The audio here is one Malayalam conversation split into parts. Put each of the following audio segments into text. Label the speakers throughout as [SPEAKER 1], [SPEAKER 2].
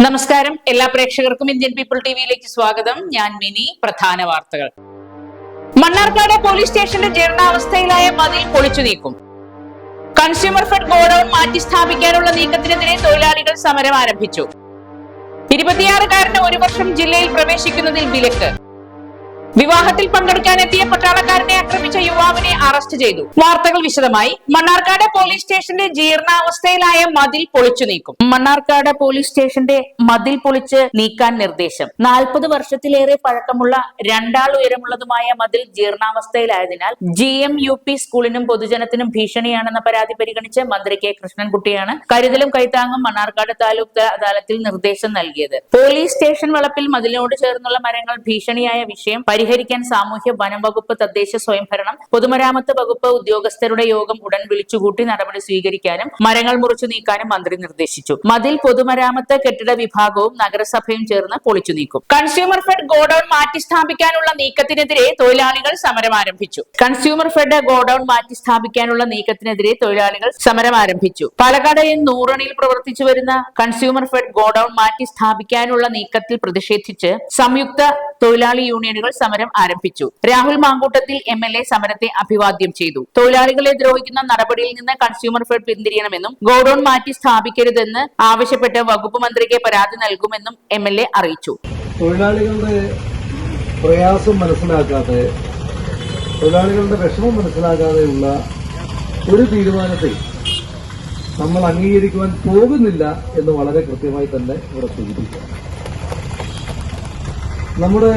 [SPEAKER 1] നമസ്കാരം. എല്ലാ പ്രേക്ഷകർക്കും ഇന്ത്യൻ പീപ്പിൾ ടിവിയിലേക്ക് സ്വാഗതം. ഞാൻ മിനി. പ്രധാന വാർത്തകൾ. മണ്ണാർക്കാട് പോലീസ് സ്റ്റേഷന്റെ ജീർണാവസ്ഥയിലായ മതിൽ പൊളിച്ചു നീക്കും. കൺസ്യൂമർ ഫെഡ് ഗോഡൌൺ മാറ്റി സ്ഥാപിക്കാനുള്ള നീക്കത്തിനെതിരെ തൊഴിലാളികൾ സമരം ആരംഭിച്ചു. 26-കാരന് 1 വർഷം ജില്ലയിൽ പ്രവേശിക്കുന്നതിൽ വിലക്ക്. വിവാഹത്തിൽ പങ്കെടുക്കാനെത്തിയ പട്ടാളക്കാരനെ ആക്രമിച്ച യുവാവിനെ അറസ്റ്റ് ചെയ്തു. വാർത്തകൾ വിശദമായി. മണ്ണാർക്കാട് പോലീസ് സ്റ്റേഷന്റെ ജീർണാവസ്ഥയിലായ മതിൽ പൊളിച്ചു നീക്കും. മണ്ണാർക്കാട് പോലീസ് സ്റ്റേഷന്റെ മതിൽ പൊളിച്ച് നീക്കാൻ നിർദ്ദേശം. 40 വർഷത്തിലേറെ പഴക്കമുള്ള 2 ആൾ ഉയരമുള്ളതുമായ മതിൽ ജീർണാവസ്ഥയിലായതിനാൽ GMUP സ്കൂളിനും പൊതുജനത്തിനും ഭീഷണിയാണെന്ന പരാതി പരിഗണിച്ച് മന്ത്രി കെ കൃഷ്ണൻകുട്ടിയാണ് കരുതലും കൈത്താങ്ങും മണ്ണാർക്കാട് താലൂക്ക് അദാലത്തിൽ നിർദ്ദേശം നൽകിയത്. പോലീസ് സ്റ്റേഷൻ വളപ്പിൽ മതിലിനോട് ചേർന്നുള്ള മരങ്ങൾ ഭീഷണിയായ വിഷയം പരിഹരിക്കാൻ സാമൂഹ്യ വനം വകുപ്പ്, തദ്ദേശ സ്വയംഭരണം, പൊതുമരാമത്ത് വകുപ്പ് ഉദ്യോഗസ്ഥരുടെ യോഗം ഉടൻ വിളിച്ചുകൂട്ടി നടപടി സ്വീകരിക്കാനും മരങ്ങൾ മുറിച്ചു നീക്കാനും മന്ത്രി നിർദ്ദേശിച്ചു. മതിൽ പൊതുമരാമത്ത്, കെട്ടിട വിഭാഗവും നഗരസഭയും ചേർന്ന് പൊളിച്ചു നീക്കും. കൺസ്യൂമർ ഫെഡ് ഗോഡൌൺ മാറ്റി സ്ഥാപിക്കാനുള്ള നീക്കത്തിനെതിരെ തൊഴിലാളികൾ സമരം ആരംഭിച്ചു. കൺസ്യൂമർ ഫെഡ് ഗോഡൌൺ മാറ്റി സ്ഥാപിക്കാനുള്ള നീക്കത്തിനെതിരെ തൊഴിലാളികൾ സമരം ആരംഭിച്ചു. പാലക്കാട് നൂറണിയിൽ പ്രവർത്തിച്ചു വരുന്ന കൺസ്യൂമർ ഫെഡ് ഗോഡൌൺ മാറ്റി സ്ഥാപിക്കാനുള്ള നീക്കത്തിൽ പ്രതിഷേധിച്ച് സംയുക്ത തൊഴിലാളി യൂണിയനുകൾ സമരം ആരംഭിച്ചു. രാഹുൽ മാങ്കൂട്ടത്തിൽ MLA സമരത്തെ അഭിവാദ്യം ചെയ്തു. തൊഴിലാളികളെ ദ്രോഹിക്കുന്ന നടപടിയിൽ നിന്ന് കൺസ്യൂമർ ഫെഡ് പിന്തിരിയണമെന്നും ഗോഡൌൺ മാറ്റി സ്ഥാപിക്കരുതെന്ന് ആവശ്യപ്പെട്ട് വകുപ്പ് മന്ത്രിക്ക് പരാതി നൽകുമെന്നും MLA അറിയിച്ചു.
[SPEAKER 2] തൊഴിലാളികളുടെ പ്രയാസം മനസ്സിലാക്കാതെ, തൊഴിലാളികളുടെ വിഷമം മനസ്സിലാക്കാതെയുള്ള ഒരു തീരുമാനത്തെ നമ്മൾ അംഗീകരിക്കുവാൻ പോകുന്നില്ല എന്ന് വളരെ കൃത്യമായി തന്നെ ഇവിടെ സൂചിപ്പിക്കുക. നമ്മുടെ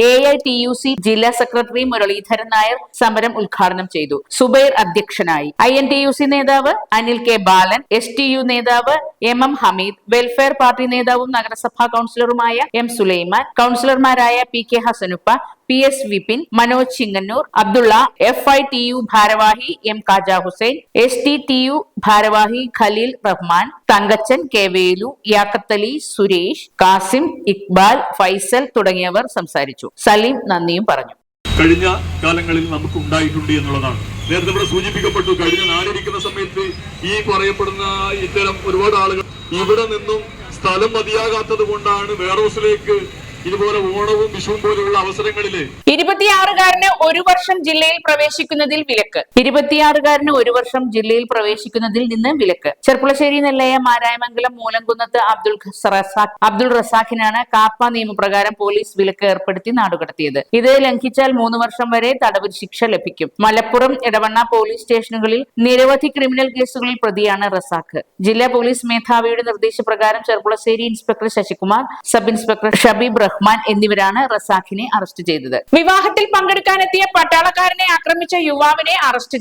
[SPEAKER 1] AITUC ജില്ലാ സെക്രട്ടറി മുരളീധരൻ നായർ സമരം ഉദ്ഘാടനം ചെയ്തു. സുബൈർ അധ്യക്ഷനായി. INTUC നേതാവ് അനിൽ കെ ബാലൻ, STU നേതാവ് MM ഹമീദ്, വെൽഫെയർ പാർട്ടി നേതാവും നഗരസഭാ കൌൺസിലറുമായ M Sulaiman, കൌൺസിലർമാരായ PK ഹസനുപ്പ, PS Vipin, Manoj Chingannur, Abdulla, FITU ഭാരവാഹി M കാജ ഹുസൈൻ, STTU ഭാരവാഹി ഖലീൽ റഹ്മാൻ, തങ്കച്ചൻ, K വേലു, യാക്കത്തലി, സുരേഷ്, കാസിം, ഇക്ബാൽ, ഫൈസൽ തുടങ്ങിയവർ സംസാരിച്ചു. സലീം നന്ദിയും പറഞ്ഞു.
[SPEAKER 3] കഴിഞ്ഞ കാലങ്ങളിൽ നമുക്ക് ഉണ്ടായിട്ടുണ്ട് എന്നുള്ളതാണ്. നേരത്തെ ഇവിടെ സൂചിപ്പിക്കപ്പെട്ടു. കഴിഞ്ഞ നാടിരിക്കുന്ന സമയത്ത് ഈ പറയപ്പെടുന്ന ഇത്തരം ഒരുപാട് ആളുകൾ ഇവിടെ നിന്നും സ്ഥലം മതിയാകാത്തത് കൊണ്ടാണ് വെയർഹൗസിലേക്ക് ഇതുപോലെ ഓണവും വിഷുവും പോലെയുള്ള അവസരങ്ങളില്
[SPEAKER 1] 26-കാരന് 1 വർഷം ജില്ലയിൽ പ്രവേശിക്കുന്നതിൽ വിലക്ക്. 26-കാരന് 1 വർഷം ജില്ലയിൽ പ്രവേശിക്കുന്നതിൽ നിന്ന് വിലക്ക്. ചെർപ്പുളശ്ശേരി, നെല്ലയ, മാരായമംഗലം, മൂലംകുന്നത്ത് അബ്ദുൾ റസാഖിനാണ് കാപ്പ നിയമപ്രകാരം പോലീസ് വിലക്ക് ഏർപ്പെടുത്തി നാടുകടത്തിയത്. ഇത് ലംഘിച്ചാൽ 3 വർഷം വരെ തടവ് ശിക്ഷ ലഭിക്കും. മലപ്പുറം, എടവണ്ണ പോലീസ് സ്റ്റേഷനുകളിൽ നിരവധി ക്രിമിനൽ കേസുകളിൽ പ്രതിയാണ് റസാഖ്. ജില്ലാ പോലീസ് മേധാവിയുടെ നിർദ്ദേശപ്രകാരം Cherpulassery inspector Sasikumar, sub inspector Shabeeb Rahman എന്നിവരാണ് റസാഖിനെ അറസ്റ്റ് ചെയ്തത്. വിവാഹത്തിൽ പങ്കെടുക്കാനെത്തിയ പട്ടാളക്കാരനെ ആക്രമിച്ച യുവാവിനെ അറസ്റ്റ്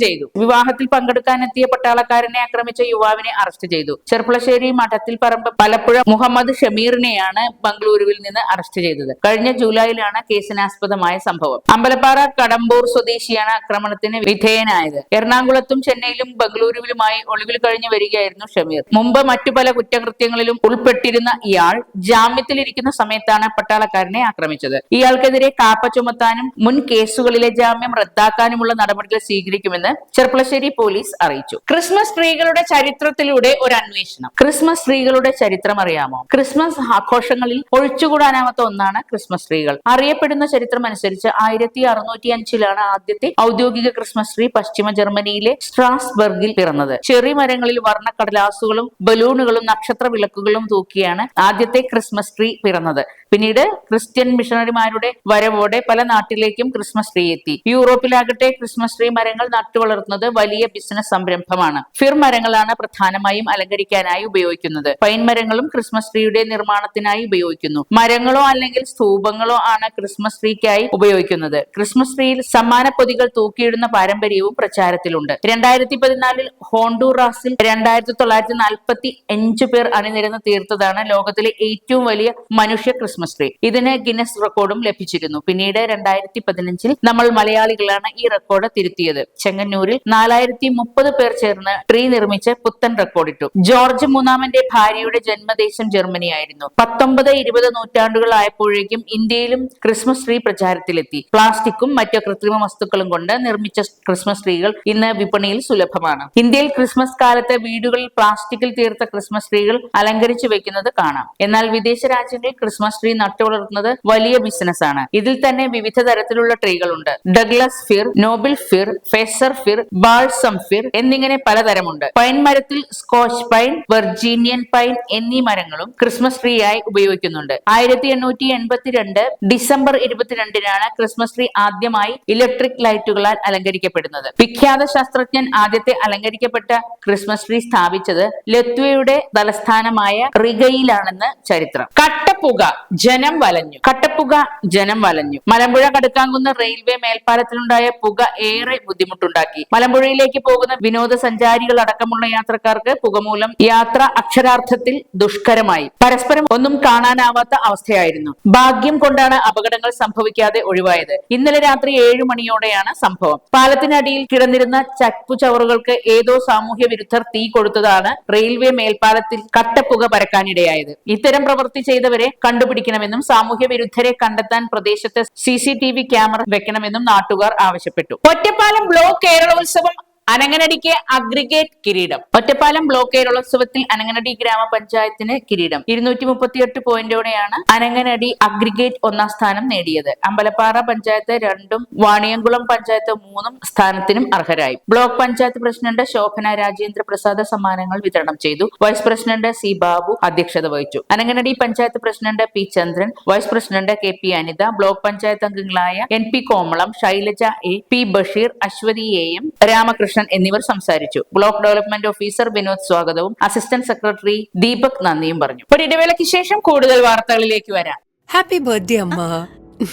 [SPEAKER 1] ചെയ്തു. ചെർപ്പുളശ്ശേരി മഠത്തിൽപ്പറമ്പ് പലപ്പുഴ മുഹമ്മദ് ഷമീറിനെയാണ് ബംഗളൂരുവിൽ നിന്ന് അറസ്റ്റ് ചെയ്തത്. കഴിഞ്ഞ ജൂലൈയിലാണ് കേസിനാസ്പദമായ സംഭവം. അമ്പലപ്പാറ കടമ്പൂർ സ്വദേശിയാണ് ആക്രമണത്തിന് വിധേയനായത്. എറണാകുളത്തും ചെന്നൈയിലും ബംഗളൂരുവിലുമായി ഒളിവിൽ കഴിഞ്ഞു വരികയായിരുന്നു ഷമീർ. മുമ്പ് മറ്റു പല കുറ്റകൃത്യങ്ങളിലും ഉൾപ്പെട്ടിരുന്ന ഇയാൾ ജാമ്യത്തിലിരിക്കുന്ന സമയത്താണ് പട്ടാളക്കാരനെ ആക്രമിച്ചത്. ഇയാൾക്കെതിരെ കാപ്പ ചുമത്താനും മുൻ കേസുകളിലെ ജാമ്യം റദ്ദാക്കാനുമുള്ള നടപടികൾ സ്വീകരിക്കുമെന്ന് ചെർപ്പുളശ്ശേരി പോലീസ് അറിയിച്ചു. ക്രിസ്മസ് ട്രീകളുടെ ചരിത്രത്തിലൂടെ ഒരു അന്വേഷണം. ക്രിസ്മസ് ട്രീകളുടെ ചരിത്രം അറിയാമോ? ക്രിസ്മസ് ആഘോഷങ്ങളിൽ ഒഴിച്ചുകൂടാനാവാത്ത ഒന്നാണ് ക്രിസ്മസ് ട്രീകൾ. അറിയപ്പെടുന്ന ചരിത്രം അനുസരിച്ച് 1605-ലാണ് ആദ്യത്തെ ഔദ്യോഗിക ക്രിസ്മസ് ട്രീ പശ്ചിമ ജർമ്മനിയിലെ സ്ട്രാസ്ബർഗിൽ പിറന്നത്. ചെറി മരങ്ങളിൽ വർണ്ണക്കടലാസുകളും ബലൂണുകളും നക്ഷത്ര വിളക്കുകളും തൂക്കിയാണ് ആദ്യത്തെ ക്രിസ്മസ് ട്രീ പിറന്നത്. പിന്നീട് ക്രിസ്ത്യൻ മിഷണറിമാരുടെ വരവോടെ പല നാട്ടിലേക്കും ക്രിസ്മസ് ട്രീ എത്തി. യൂറോപ്പിലാകട്ടെ ക്രിസ്മസ് ട്രീ മരങ്ങൾ നട്ടുവളർത്തുന്നത് വലിയ ബിസിനസ് സംരംഭമാണ്. ഫിർ മരങ്ങളാണ് പ്രധാനമായും അലങ്കരിക്കാനായി ഉപയോഗിക്കുന്നത്. പൈൻ മരങ്ങളും ക്രിസ്മസ് ട്രീയുടെ നിർമ്മാണത്തിനായി ഉപയോഗിക്കുന്നു. മരങ്ങളോ അല്ലെങ്കിൽ സ്തൂപങ്ങളോ ആണ് ക്രിസ്മസ് ട്രീക്കായി ഉപയോഗിക്കുന്നത്. ക്രിസ്മസ് ട്രീയിൽ സമ്മാന പൊതികൾ തൂക്കിയിടുന്ന പാരമ്പര്യവും പ്രചാരത്തിലുണ്ട്. 2014 ഹോണ്ടുറാസിൽ 2945 പേർ അണിനിരന്ന് തീർത്തതാണ് ലോകത്തിലെ ഏറ്റവും വലിയ മനുഷ്യ ക്രിസ്മസ് ട്രീ. ഇതിന് ഗിന്നസ് റെക്കോർഡും ലഭിച്ചിരുന്നു. പിന്നീട് 2015 നമ്മൾ മലയാളികളാണ് ഈ റെക്കോർഡ് തിരുത്തിയത്. ചെങ്ങന്നൂരിൽ 4030 പേർ ചേർന്ന് ട്രീ നിർമ്മിച്ച് പുത്തൻ റെക്കോർഡിട്ടു. ജോർജ് മൂന്നാമന്റെ ഭാര്യയുടെ ജന്മദേശം ജർമ്മനിയായിരുന്നു. 19-20 നൂറ്റാണ്ടുകളായപ്പോഴേക്കും ഇന്ത്യയിലും ക്രിസ്മസ് ട്രീ പ്രചാരത്തിലെത്തി. പ്ലാസ്റ്റിക്കും മറ്റു കൃത്രിമ വസ്തുക്കളും കൊണ്ട് നിർമ്മിച്ച ക്രിസ്മസ് ട്രീകൾ ഇന്ന് വിപണിയിൽ സുലഭമാണ്. ഇന്ത്യയിൽ ക്രിസ്മസ് കാലത്ത് വീടുകളിൽ പ്ലാസ്റ്റിക്കിൽ തീർത്ത ക്രിസ്മസ് ട്രീകൾ അലങ്കരിച്ചു വെക്കുന്നത് കാണാം. എന്നാൽ വിദേശ രാജ്യങ്ങളിൽ ക്രിസ്മസ് ട്രീ നട്ടുവളർത്തുന്നത് വലിയ ബിസിനസ്സാണ്. ഇതിൽ തന്നെ വിവിധ തരത്തിലുള്ള ട്രീകളുണ്ട്. ഡഗ്ലസ് ഫിർ, നോബിൾ ഫിർ, ഫെസർ ഫിർ, ബാൾസം ഫിർ എന്നിങ്ങനെ പലതരമുണ്ട്. പൈൻ മരത്തിൽ സ്കോച്ച് പൈൻ, വെർജീനിയൻ പൈൻ എന്നീ മരങ്ങളും ക്രിസ്മസ് ട്രീ ആയി ഉപയോഗിക്കുന്നുണ്ട്. 1882 ഡിസംബർ 22-നാണ് ക്രിസ്മസ് ട്രീ ആദ്യമായി ഇലക്ട്രിക് ലൈറ്റുകളാൽ അലങ്കരിക്കപ്പെടുന്നത്. വിഖ്യാത ശാസ്ത്രജ്ഞൻ ആദ്യത്തെ അലങ്കരിക്കപ്പെട്ട ക്രിസ്മസ് ട്രീ സ്ഥാപിച്ചത് ലത്വയുടെ തലസ്ഥാനമായ റിഗയിലാണെന്ന് ചരിത്രം. കട്ടപ്പുക ജനം വലഞ്ഞു. മലമ്പുഴ കടുക്കാങ്കുന്ന് റെയിൽവേ മേൽപ്പാലത്തിലുണ്ടായ പുക ഏറെ ബുദ്ധിമുട്ടുണ്ടാക്കി. മലമ്പുഴയിലേക്ക് പോകുന്ന വിനോദസഞ്ചാരികൾ അടക്കമുള്ള യാത്രക്കാർക്ക് പുക മൂലം യാത്ര അക്ഷരാർത്ഥത്തിൽ ദുഷ്കരമായി. പരസ്പരം ഒന്നും കാണാനാവാത്ത അവസ്ഥയായിരുന്നു. ഭാഗ്യം കൊണ്ടാണ് അപകടങ്ങൾ സംഭവിക്കാതെ ഒഴിവായത്. ഇന്നലെ രാത്രി 7 മണിയോടെയാണ് സംഭവം. പാലത്തിനടിയിൽ കിടന്നിരുന്ന ചപ്പുചവറുകൾക്ക് ഏതോ സാമൂഹ്യ വിരുദ്ധർ തീ കൊടുത്തതാണ് റെയിൽവേ മേൽപ്പാലത്തിൽ കട്ടപ്പുക പരക്കാനിടയായത്. ഇത്തരം പ്രവൃത്തി ചെയ്തവരെ കണ്ടുപിടിക്കണമെന്നും സാമൂഹ്യ വിരുദ്ധരെ കണ്ടെത്താൻ പ്രദേശത്ത് CCTV ക്യാമറ വെക്കണമെന്നും നാട്ടുകാർ ആവശ്യപ്പെട്ടു. ഒറ്റപ്പാലം ബ്ലോക്ക് കേരളോത്സവം അനങ്ങനടിക്ക് അഗ്രിഗേറ്റ് കിരീടം. ഒറ്റപ്പാലം ബ്ലോക്ക് കേരളോത്സവത്തിൽ അനങ്ങനടി ഗ്രാമപഞ്ചായത്തിന് കിരീടം. 238 പോയിന്റോടെയാണ് അനങ്ങനടി അഗ്രിഗേറ്റ് 1ാം സ്ഥാനം നേടിയത്. അമ്പലപ്പാറ പഞ്ചായത്ത് 2ഉം വാണിയംകുളം പഞ്ചായത്ത് 3ഉം സ്ഥാനത്തിനും അർഹരായി. ബ്ലോക്ക് പഞ്ചായത്ത് പ്രസിഡന്റ് ശോഭന രാജേന്ദ്ര പ്രസാദ സമ്മാനങ്ങൾ വിതരണം ചെയ്തു. വൈസ് പ്രസിഡന്റ് C ബാബു അധ്യക്ഷത വഹിച്ചു. Ananganadi panchayat president P Chandran, vice president KP Anitha, block panchayat അംഗങ്ങളായ NP Komalam, Shailaja A, P Basheer, Aswathy AM, Ramakrishnan എന്നിവർ സംസാരിച്ചു. ബ്ലോക്ക് ഡെവലപ്മെന്റ് ഓഫീസർ വിനോദ് സ്വാഗതവും അസിസ്റ്റന്റ് സെക്രട്ടറി ദീപക് നന്ദിയും പറഞ്ഞു. ഒരു ഇടവേളയ്ക്ക് ശേഷം കൂടുതൽ വാർത്തകളിലേക്ക് വരാം.
[SPEAKER 4] ഹാപ്പി ബർത്ത്ഡേ അമ്മ.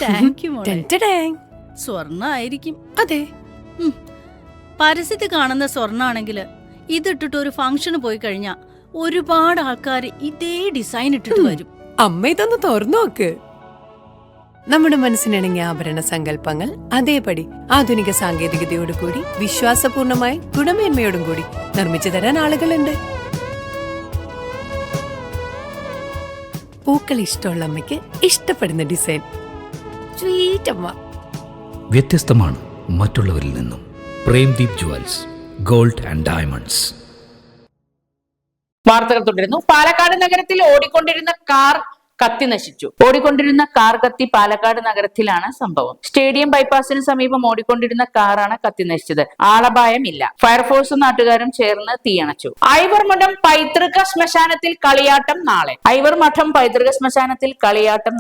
[SPEAKER 5] താങ്ക് യു മോളെ. സ്വർണ്ണായിരിക്കും.
[SPEAKER 4] അതെ,
[SPEAKER 5] പരസ്യത്തിൽ കാണുന്ന സ്വർണ്ണാണെങ്കിൽ ഇതിട്ടിട്ട് ഒരു ഫംഗ്ഷന് പോയി കഴിഞ്ഞാ ഒരുപാട് ആൾക്കാർ ഇതേ ഡിസൈൻ ഇട്ടിട്ട് വരും.
[SPEAKER 4] അമ്മ ഇതൊന്ന് തുറന്നു നോക്ക്. നമ്മുടെ മനസ്സിനിണങ്ങിയ ആഭരണ സങ്കല്പങ്ങൾ അതേപടി ആധുനിക സാങ്കേതികതയോടു കൂടി വിശ്വാസപൂർണമായി ഗുണമേന്മയോടും കൂടി നിർമ്മിച്ചു തരാൻ ആളുകളുണ്ട്. പൂക്കൾ ഇഷ്ടമുള്ള അമ്മയ്ക്ക് ഇഷ്ടപ്പെടുന്ന ഡിസൈൻ. സ്വീറ്റ് അമ്മ.
[SPEAKER 6] വ്യത്യസ്തമാണ് മറ്റുള്ളവരിൽ നിന്നും. Premdeep jewels, gold and diamonds.
[SPEAKER 1] വാർത്തകൾ തുടരുന്നു. പാലക്കാട് നഗരത്തിൽ ഓടിക്കൊണ്ടിരുന്ന കാർ കത്തി പാലക്കാട് നഗരത്തിലാണ് സംഭവം. സ്റ്റേഡിയം ബൈപ്പാസിന് സമീപം ഓടിക്കൊണ്ടിരുന്ന കാറാണ് കത്തി നശിച്ചത്. ആളപായമില്ല. ഫയർഫോഴ്സും നാട്ടുകാരും ചേർന്ന് തീയണച്ചു. ഐവർമഠം പൈതൃക ശ്മശാനത്തിൽ കളിയാട്ടം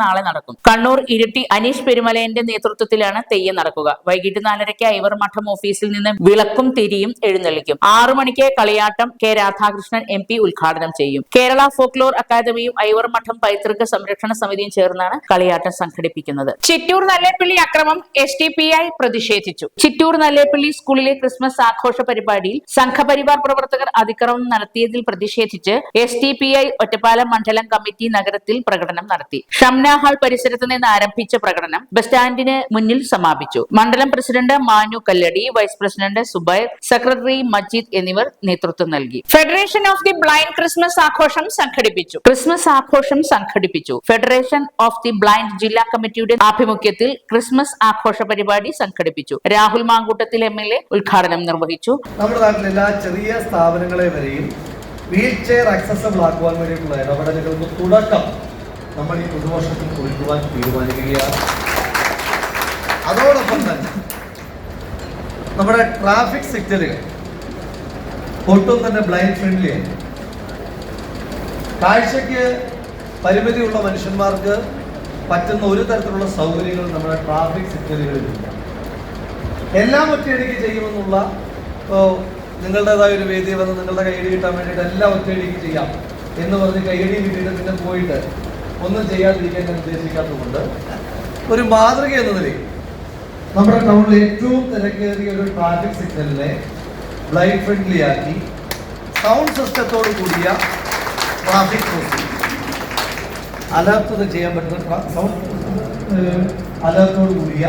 [SPEAKER 1] നാളെ നടക്കും. കണ്ണൂർ ഇരിട്ടി അനീഷ് പെരുമലയന്റെ നേതൃത്വത്തിലാണ് തെയ്യം നടക്കുക. വൈകിട്ട് 4:30 ഐവർമഠം ഓഫീസിൽ നിന്ന് വിളക്കും തിരിയും എഴുന്നള്ളിക്കും. 6 മണിക്ക് കളിയാട്ടം K രാധാകൃഷ്ണൻ MP ഉദ്ഘാടനം ചെയ്യും. കേരള ഫോക്ലോർ അക്കാദമിയും ഐവർമഠം പൈതൃക സംരക്ഷണ സമിതിയും ചേർന്നാണ് കളിയാട്ടം സംഘടിപ്പിക്കുന്നത്. ചിറ്റൂർ നല്ലേപ്പള്ളി അക്രമം SDPI പ്രതിഷേധിച്ചു. ചിറ്റൂർ നല്ലേപ്പള്ളി സ്കൂളിലെ ക്രിസ്മസ് ആഘോഷ പരിപാടിയിൽ സംഘപരിവാർ പ്രവർത്തകർ അതിക്രമം നടത്തിയതിൽ പ്രതിഷേധിച്ച് SDPI ഒറ്റപ്പാലം മണ്ഡലം കമ്മിറ്റി നഗരത്തിൽ പ്രകടനം നടത്തി. ഷംന ഹാൾ പരിസരത്ത് നിന്ന് ആരംഭിച്ച പ്രകടനം ബസ് സ്റ്റാൻഡിന് മുന്നിൽ സമാപിച്ചു. മണ്ഡലം president Manu Kalladi, vice president Zubair, secretary Majeed എന്നിവർ നേതൃത്വം നൽകി. Federation of the blind Christmas ആഘോഷം സംഘടിപ്പിച്ചു. ഫെഡറേഷൻ ഓഫ് ദി ബ്ലൈൻഡ് ജില്ലാ കമ്മിറ്റിയുടെ ആഭിമുഖ്യത്തിൽ ക്രിസ്മസ് ആഘോഷ പരിപാടി സംഘടിപ്പിച്ചു. രാഹുൽ മാങ്കൂട്ടത്തിൽ MLA ഉദ്ഘാടനം നിർവഹിച്ചു.
[SPEAKER 2] നമ്മുടെ നാട്ടിലെ എല്ലാ ചെറിയ സ്ഥാപനങ്ങളെ വരെയും വീൽ ചെയർ ആക്സസബിൾ ആക്കുവാൻ വേണ്ടിയിട്ടുള്ള ഇടപെടലുകൾക്ക് തുടക്കം നമ്മൾ ഈ പുതുവർഷത്തിൽ കുറിക്കുവാൻ തീരുമാനിക്കുകയാണ്. അതോടൊപ്പം തന്നെ നമ്മുടെ ട്രാഫിക് സിഗ്നലുകൾ ഒട്ടും തന്നെ ബ്ലൈൻഡ് ഫ്രണ്ട്ലി ആണ്. കാഴ്ചയ്ക്ക് പരിമിതിയുള്ള മനുഷ്യന്മാർക്ക് പറ്റുന്ന ഒരു തരത്തിലുള്ള സൗകര്യങ്ങളും നമ്മുടെ ട്രാഫിക് സിഗ്നലുകളിലില്ല. എല്ലാം ഒറ്റയടിക്ക് ചെയ്യുമെന്നുള്ള നിങ്ങളുടേതായ ഒരു വേദി വന്ന് നിങ്ങളുടെ കൈയടി കിട്ടാൻ വേണ്ടിയിട്ട് എല്ലാം ഒറ്റയടിക്ക് ചെയ്യാം എന്ന് പറഞ്ഞ് കൈയടി കിട്ടിയിട്ട് പിന്നെ പോയിട്ട് ഒന്നും ചെയ്യാതിരിക്കാൻ ഞാൻ ഉദ്ദേശിക്കാത്തതുകൊണ്ട് ഒരു മാതൃക എന്ന നിലയിൽ നമ്മുടെ ടൗണിൽ ഏറ്റവും തിരക്കേറിയ ഒരു ട്രാഫിക് സിഗ്നലിനെ ബ്ലൈൻഡ് ഫ്രണ്ട്ലി ആക്കി സൗണ്ട് സിസ്റ്റത്തോട് കൂടിയ ട്രാഫിക് ക്രോസിംഗ് അലർട്ട് ചെയ്യാൻ പറ്റുന്ന അലർട്ടോട് കൂടിയ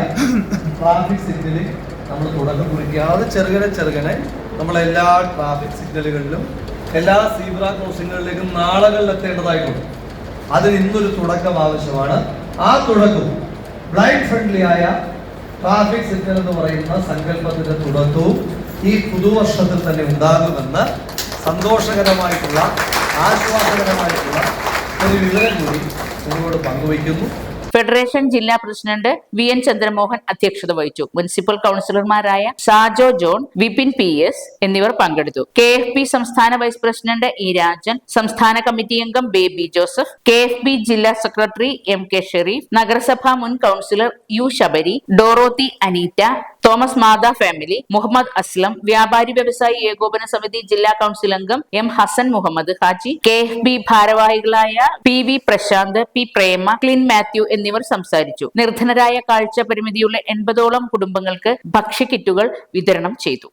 [SPEAKER 2] ട്രാഫിക് സിഗ്നലിൽ നമ്മൾ തുടക്കം കുറിക്കുക. അത് ചെറുകനെ നമ്മളെല്ലാ ട്രാഫിക് സിഗ്നലുകളിലും എല്ലാ സീബ്ര ക്രോസിങ്ങുകളിലേക്കും നാളുകളിൽ എത്തേണ്ടതായിട്ടുണ്ട്. അതിന് ഇന്നൊരു തുടക്കം ആവശ്യമാണ്. ആ തുടക്കവും ബ്ലൈൻഡ് ഫ്രണ്ട്ലി ആയ ട്രാഫിക് സിഗ്നൽ എന്ന് പറയുന്ന സങ്കല്പത്തിന്റെ തുടക്കവും ഈ പുതുവർഷത്തിൽ തന്നെ ഉണ്ടാകുമെന്ന് സന്തോഷകരമായിട്ടുള്ള ആശ്വാസകരമായിട്ടുള്ള ഒരു വിവരം കൂടി നിങ്ങളോട് പങ്കുവയ്ക്കുന്നു.
[SPEAKER 1] ഫെഡറേഷൻ ജില്ലാ പ്രസിഡന്റ് വി എൻ ചന്ദ്രമോഹൻ അധ്യക്ഷത വഹിച്ചു. മുനിസിപ്പൽ കൗൺസിലർമാരായ സാജോ ജോൺ, വിപിൻ PS എന്നിവർ പങ്കെടുത്തു. KFB സംസ്ഥാന വൈസ് പ്രസിഡന്റ് ഇ രാജൻ, സംസ്ഥാന കമ്മിറ്റി അംഗം ബേബി ജോസഫ്, KFB ജില്ലാ സെക്രട്ടറി MK ഷെരീഫ്, നഗരസഭാ മുൻ councillor U Sabari, Dorothy Aneetta, Thomas Matha family, Muhammad Aslam, വ്യാപാരി വ്യവസായി ഏകോപന സമിതി ജില്ലാ കൗൺസിൽ അംഗം M ഹസൻ മുഹമ്മദ് ഹാജി, KFB ഭാരവാഹികളായ PV പ്രശാന്ത്, P പ്രേമ, ക്ലിൻ മാത്യു എന്നിവർ സംസാരിച്ചു. നിർധനരായ കാഴ്ച പരിമിതിയുള്ള 80ഓളം കുടുംബങ്ങൾക്ക് ഭക്ഷ്യക്കിറ്റുകൾ വിതരണം ചെയ്തു.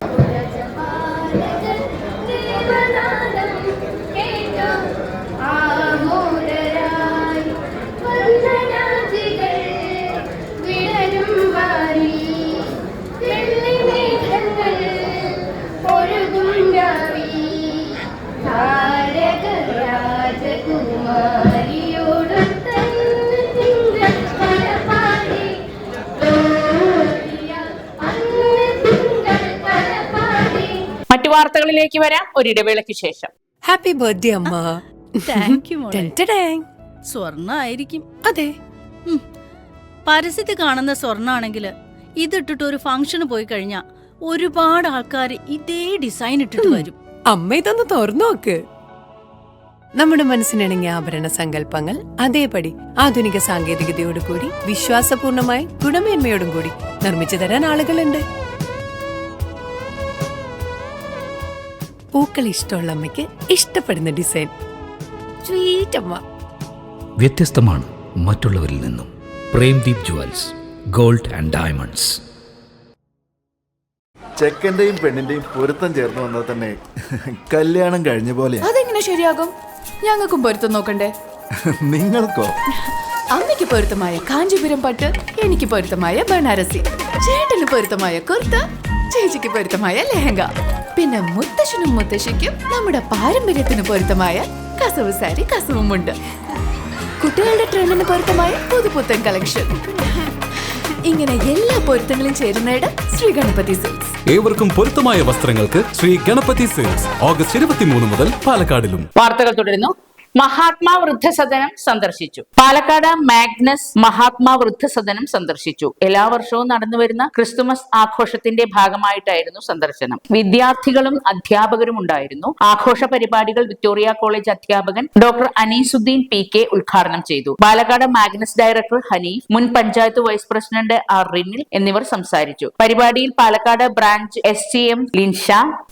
[SPEAKER 1] മറ്റു വാർത്തകളിലേക്ക് വരാം ഒരിടവേളയ്ക്ക് ശേഷം.
[SPEAKER 4] ഹാപ്പി ബർത്ത്ഡേ അമ്മ.
[SPEAKER 5] താങ്ക് യു മോളെ.
[SPEAKER 4] ടെൻറ്റഡാങ്.
[SPEAKER 5] സ്വർണ്ണായിരിക്കും.
[SPEAKER 4] അതെ,
[SPEAKER 5] പരസ്യത്തിൽ കാണുന്ന സ്വർണ്ണാണെങ്കിൽ ഇതിട്ടിട്ട് ഒരു ഫംഗ്ഷന് പോയി കഴിഞ്ഞാ ഒരുപാട് ആൾക്കാർ ഇതേ ഡിസൈൻ ഇട്ടിട്ട് വരും.
[SPEAKER 4] അമ്മ ഇതൊന്ന് തുറന്നു നോക്ക്. നമ്മുടെ മനസ്സിനിണങ്ങിയ ആഭരണ സങ്കല്പങ്ങൾ അതേപടി ആധുനിക സാങ്കേതികതയോടു കൂടി വിശ്വാസപൂർണമായി ഗുണമേന്മയോടും കൂടി നിർമ്മിച്ചു തരാൻ ആളുകളുണ്ട്. പൂക്കൾ ഇഷ്ടമുള്ള അമ്മയ്ക്ക് ഇഷ്ടപ്പെടുന്ന ഡിസൈൻ. സ്വീറ്റ് അമ്മ.
[SPEAKER 6] വ്യത്യസ്തമാണ് മറ്റുള്ളവരിൽ നിന്നും. Premdeep jewels, gold and diamonds.
[SPEAKER 7] ചെക്കന്റെയും പെണ്ണിന്റെയും പൊരുത്തം ചേർന്ന് വന്നാൽ തന്നെ കല്യാണം കഴിഞ്ഞ പോലെ.
[SPEAKER 8] അതെങ്ങനെ ശരിയാകും? ഞങ്ങൾക്കും പൊരുത്തം നോക്കണ്ടേ?
[SPEAKER 7] നിങ്ങൾക്കോ?
[SPEAKER 8] അമ്മയ്ക്ക് പൊരുത്തമായ കാഞ്ചീപുരം പട്ട്, എനിക്ക് പൊരുത്തമായ ബനാറസി, ചേട്ടന് പൊരുത്തമായ കുർത്ത, ചേച്ചിക്ക് പൊരുത്തമായ ലെഹങ്ക, പിന്നെ മുത്തശ്ശനും മുത്തശ്ശിക്കും നമ്മുടെ പാരമ്പര്യത്തിന് പൊരുത്തമായ കസവ് സാരി, കസവുമുണ്ട്. കുട്ടികളുടെ ട്രെൻഡിന് പൊരുത്തമായ പുതുപുത്തൻ കളക്ഷൻ. ഇങ്ങനെ എല്ലാ പൊരുത്തങ്ങളും ചേരുന്നയിടം ശ്രീ ഗണപതി സിൽക്സ്.
[SPEAKER 9] ഏവർക്കും പൊരുത്തമായ വസ്ത്രങ്ങൾക്ക് ശ്രീ ഗണപതി സിൽക്സ്. ഓഗസ്റ്റ് 23 മുതൽ പാലക്കാടിലും.
[SPEAKER 1] വാർത്തകൾ തുടരുന്നു. മഹാത്മാ വൃദ്ധസദനം സന്ദർശിച്ചു. പാലക്കാട് മാഗ്നസ് മഹാത്മാ വൃദ്ധസദനം സന്ദർശിച്ചു. എല്ലാ വർഷവും നടന്നുവരുന്ന ക്രിസ്തുമസ് ആഘോഷത്തിന്റെ ഭാഗമായിട്ടായിരുന്നു സന്ദർശനം. വിദ്യാർത്ഥികളും അധ്യാപകരും ഉണ്ടായിരുന്നു. ആഘോഷ പരിപാടികൾ വിക്ടോറിയ കോളേജ് അധ്യാപകൻ ഡോക്ടർ അനീസുദ്ദീൻ PK ഉദ്ഘാടനം ചെയ്തു. പാലക്കാട് മാഗ്നസ് ഡയറക്ടർ ഹനീഫ്, മുൻ panchayat vice president R Rinil എന്നിവർ സംസാരിച്ചു. പരിപാടിയിൽ Palakkad branch SCM Linsha,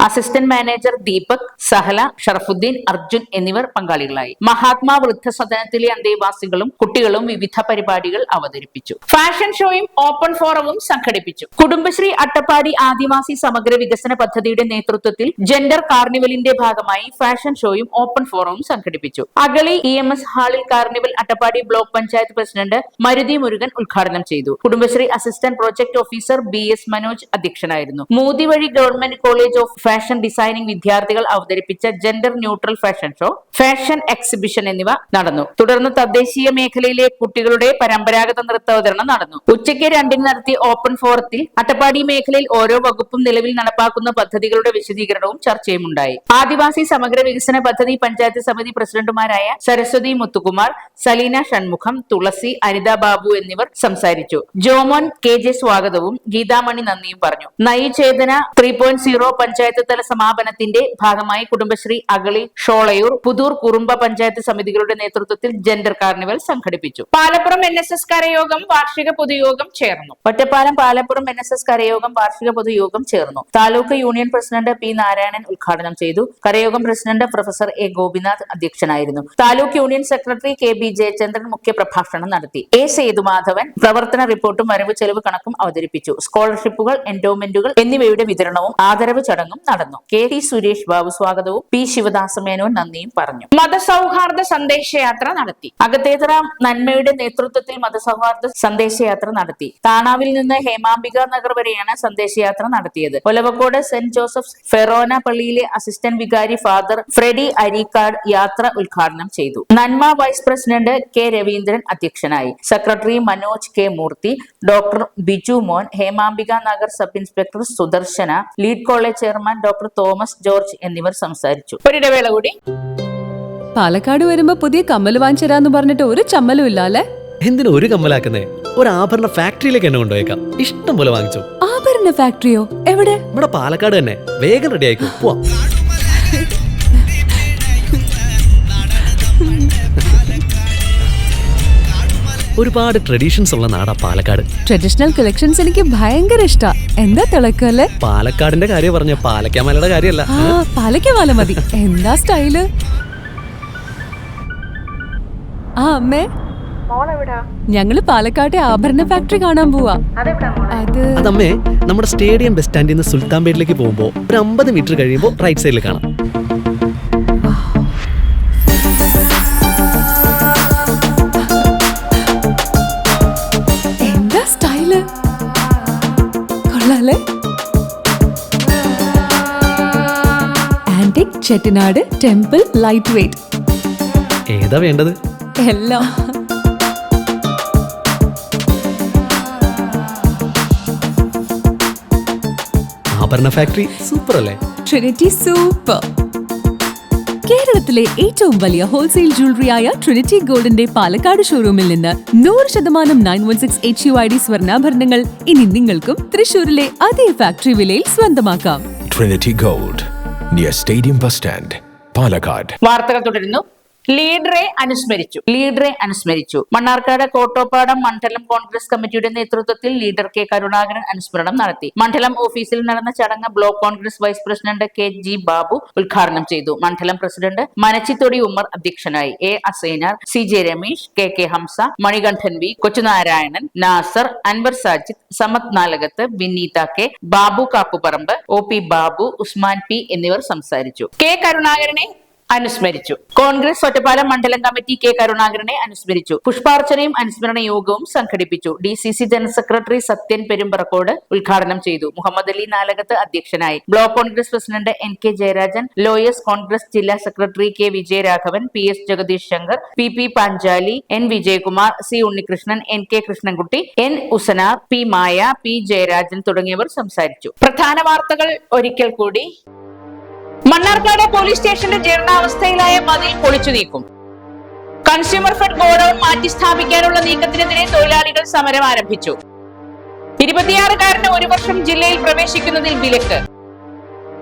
[SPEAKER 1] assistant manager Deepak, Sahala, Sharafuddeen, Arjun എന്നിവർ പങ്കാളികളായി. മഹാത്മാ വൃദ്ധസദനത്തിലെ അന്തേവാസികളും കുട്ടികളും വിവിധ പരിപാടികൾ അവതരിപ്പിച്ചു. ഫാഷൻ ഷോയും ഓപ്പൺ ഫോറവും സംഘടിപ്പിച്ചു. കുടുംബശ്രീ അട്ടപ്പാടി ആദിവാസി സമഗ്ര വികസന പദ്ധതിയുടെ നേതൃത്വത്തിൽ ജെൻഡർ കാർണിവലിന്റെ ഭാഗമായി ഫാഷൻ ഷോയും ഓപ്പൺ ഫോറവും സംഘടിപ്പിച്ചു. അഗളി EMS ഹാളിൽ carnival Attappadi block panchayat president Maruthi Murukan ഉദ്ഘാടനം ചെയ്തു. Kudumbashree assistant project officer BS Manoj അധ്യക്ഷനായിരുന്നു. Moothivazhi government college of fashion designing വിദ്യാർത്ഥികൾ അവതരിപ്പിച്ച gender neutral fashion show, fashion exhibition എന്നിവ നടന്നു. തുടർന്ന് തദ്ദേശീയ മേഖലയിലെ കുട്ടികളുടെ പരമ്പരാഗത നൃത്താവതരണം നടന്നു. ഉച്ചയ്ക്ക് 2 നടത്തിയ ഓപ്പൺ ഫോറത്തിൽ അട്ടപ്പാടി മേഖലയിൽ ഓരോ വകുപ്പും നിലവിൽ നടപ്പാക്കുന്ന പദ്ധതികളുടെ വിശദീകരണവും ചർച്ചയും ഉണ്ടായി. ആദിവാസി സമഗ്ര വികസന പദ്ധതി പഞ്ചായത്ത് സമിതി പ്രസിഡന്റുമാരായ സരസ്വതി മുത്തുകുമാർ, സലീന ഷൺമുഖം, തുളസി, അനിത ബാബു എന്നിവർ സംസാരിച്ചു. ജോമോൻ KJ സ്വാഗതവും ഗീതാമണി നന്ദിയും പറഞ്ഞു. നയിചേതന 3.0 പഞ്ചായത്ത് തല സമാപനത്തിന്റെ ഭാഗമായി കുടുംബശ്രീ അഗളി, ഷോളയൂർ, പുതൂർ, കുറുമ്പ പഞ്ചായത്ത് സമിതികളുടെ നേതൃത്വത്തിൽ ജെൻഡർ കാർണിവൽ സംഘടിപ്പിച്ചു. പാലപ്പുറം NSS കരയോഗം വാർഷിക പൊതുയോഗം ചേർന്നു. ഒറ്റപ്പാലം പാലപ്പുറം NSS കരയോഗം വാർഷിക പൊതുയോഗം ചേർന്നു. Taluk union president P Narayanan ഉദ്ഘാടനം ചെയ്തു. കരയോഗം പ്രസിഡന്റ് പ്രൊഫസർ A ഗോപിനാഥ് അധ്യക്ഷനായിരുന്നു. Taluk union secretary KB Jayachandran മുഖ്യപ്രഭാഷണം നടത്തി. A സേതുമാധവൻ പ്രവർത്തന റിപ്പോർട്ടും വരവ് ചെലവ് കണക്കും അവതരിപ്പിച്ചു. സ്കോളർഷിപ്പുകൾ, എൻഡോമെന്റുകൾ എന്നിവയുടെ വിതരണവും ആദരവ് ചടങ്ങും നടന്നു. KT സുരേഷ് ബാബു സ്വാഗതവും P ശിവദാസ മേനോൻ നന്ദിയും പറഞ്ഞു. മതസൗഹാർദ്ദ സന്ദേശയാത്ര നടത്തി. അകത്തേത്തറ നന്മയുടെ നേതൃത്വത്തിൽ മതസൗഹാർദ്ദ സന്ദേശയാത്ര നടത്തി. താണാവിൽ നിന്ന് ഹേമാംബിക നഗർ വരെയാണ് സന്ദേശയാത്ര നടത്തിയത്. ഒലവക്കോട് സെന്റ് ജോസഫ്സ് ഫെറോന പള്ളിയിലെ അസിസ്റ്റന്റ് വികാരി ഫാദർ ഫ്രെഡി അരീക്കാട് യാത്ര ഉദ്ഘാടനം ചെയ്തു. നന്മ വൈസ് പ്രസിഡന്റ് കെ രവീന്ദ്രൻ അധ്യക്ഷനായി. സെക്രട്ടറി മനോജ് കെ മൂർത്തി, ഡോക്ടർ ബിജു മോൻ, Hemambika Nagar sub inspector Sudarshana, lead college chairman doctor Thomas George എന്നിവർ സംസാരിച്ചു. ഒരിടവേള കൂടി.
[SPEAKER 4] പാലക്കാട് വരുമ്പോ പുതിയ കമ്മൽ വാങ്ങിച്ചരാന്ന് പറഞ്ഞിട്ട് ഒരു ചമ്മലും ഇല്ല അല്ലെ?
[SPEAKER 10] എന്തിനാ ഒരു കമ്മലാക്കുന്നേ? ഒരു ആഭരണ ഫാക്ടറിയിലേക്ക് എന്നെ കൊണ്ടുപോയേക്കാം. ഇഷ്ടം പോലെ വാങ്ങിച്ചോ.
[SPEAKER 4] ആഭരണ ഫാക്ടറിയോ? എവിടെ?
[SPEAKER 10] ഇവിടെ പാലക്കാട് തന്നെ. വേഗം റെഡി ആയിക്കോ. പോവാം. ഒരുപാട് ട്രഡീഷൻസ് ഉള്ള നാടാ പാലക്കാട്.
[SPEAKER 4] ട്രഡീഷണൽ കളക്ഷൻസ് എനിക്ക് ഭയങ്കര ഇഷ്ടാ. എന്താ തിളക്കല്ലേ?
[SPEAKER 10] പാലക്കാടിന്റെ കാര്യം പറഞ്ഞ പാലക്കാമലയുടെ കാര്യമല്ല.
[SPEAKER 4] പാലക്കാമല മതി. എന്താ സ്റ്റൈല്? ആ അമ്മേ, ഞങ്ങള് പാലക്കാട്ടെ ആഭരണ ഫാക്ടറി കാണാൻ പോവാ.
[SPEAKER 10] അതമ്മേ, നമ്മുടെ സ്റ്റേഡിയം ബസ് സ്റ്റാൻഡിൽ നിന്ന് സുൽത്താൻപേട്ടിലേക്ക് പോകുമ്പോ ഒരു 50 മീറ്റർ കഴിയുമ്പോ റൈറ്റ് സൈഡിൽ കാണാം.
[SPEAKER 4] എന്താ സ്റ്റൈല്? കൊള്ളാലേ? Antique Chettinad temple light weight.
[SPEAKER 10] ഏതാ വേണ്ടത്?
[SPEAKER 4] എല്ലാം.
[SPEAKER 10] ആഭരണ ഫാക്ടറി സൂപ്പർ അല്ലേ?
[SPEAKER 4] Trinity super. കേരളത്തിലെ ഏറ്റവും വലിയ ഹോൾസെയിൽ ജ്വല്ലറിയായ ട്രിനിറ്റി ഗോൾഡിന്റെ പാലക്കാട് ഷോറൂമിൽ നിന്ന് 100% 916 HUID സ്വർണ്ണാഭരണങ്ങൾ ഇനി നിങ്ങൾക്കും തൃശൂരിലെ അതേ ഫാക്ടറി വിലയിൽ സ്വന്തമാക്കാം.
[SPEAKER 11] Trinity gold, near stadium bus stand, Palakkad.
[SPEAKER 1] വാർത്തകൾ തുടരുന്നു. ലീഡറെ അനുസ്മരിച്ചു. മണ്ണാർക്കാട് കോട്ടോപ്പാടം മണ്ഡലം കോൺഗ്രസ് കമ്മിറ്റിയുടെ നേതൃത്വത്തിൽ ലീഡർ കെ കരുണാകരൻ അനുസ്മരണം നടത്തി. മണ്ഡലം ഓഫീസിൽ നടന്ന ചടങ്ങ് block Congress vice president K G Babu ഉദ്ഘാടനം ചെയ്തു. മണ്ഡലം പ്രസിഡന്റ് മനച്ചിത്തൊടി ഉമ്മർ അധ്യക്ഷനായി. A Assainar, C J Ramesh, K K Hamza, Manikandan V, Kochunarayanan, Nasar, Anwar Sajid, Samad Nalakath, Vineetha K, Babu Kappuparamba, O P Babu, Usman P എന്നിവർ സംസാരിച്ചു. കെ കരുണാകരനെ അനുസ്മരിച്ചു. കോൺഗ്രസ് ഒറ്റപ്പാലം മണ്ഡലം കമ്മിറ്റി കെ കരുണാകരനെ അനുസ്മരിച്ചു. പുഷ്പാർച്ചനയും അനുസ്മരണ യോഗവും സംഘടിപ്പിച്ചു. DCC general secretary Sathyan Perumparakkode ഉദ്ഘാടനം ചെയ്തു. മുഹമ്മദ് അലി നാലകത്ത് അധ്യക്ഷനായി. Block Congress president NK Jayarajan, lawyers Congress ജില്ലാ secretary K Vijayaraghavan, PS Jagadeesh Shankar, PP Panchali, N Vijayakumar, C Unnikrishnan, NK Krishnankutty, N Usana, P Maya, P Jayarajan തുടങ്ങിയവർ സംസാരിച്ചു. പ്രധാന വാർത്തകൾ ഒരിക്കൽ കൂടി. മണ്ണാർക്കാട് പോലീസ് സ്റ്റേഷന്റെ ജീർണാവസ്ഥയിലായ മതിൽ പൊളിച്ചു നീക്കും. കൺസ്യൂമർ ഫെഡ് ഗോഡൌൺ മാറ്റി സ്ഥാപിക്കാനുള്ള നീക്കത്തിനെതിരെ തൊഴിലാളികൾ സമരം ആരംഭിച്ചു. 26-കാരന് 1 വർഷം ജില്ലയിൽ പ്രവേശിക്കുന്നതിൽ വിലക്ക്.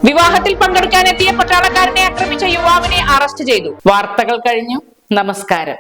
[SPEAKER 1] വിവാഹത്തിൽ പങ്കെടുക്കാനെത്തിയ പട്ടാളക്കാരനെ ആക്രമിച്ച യുവാവിനെ അറസ്റ്റ് ചെയ്തു. വാർത്തകൾ കഴിഞ്ഞു. നമസ്കാരം.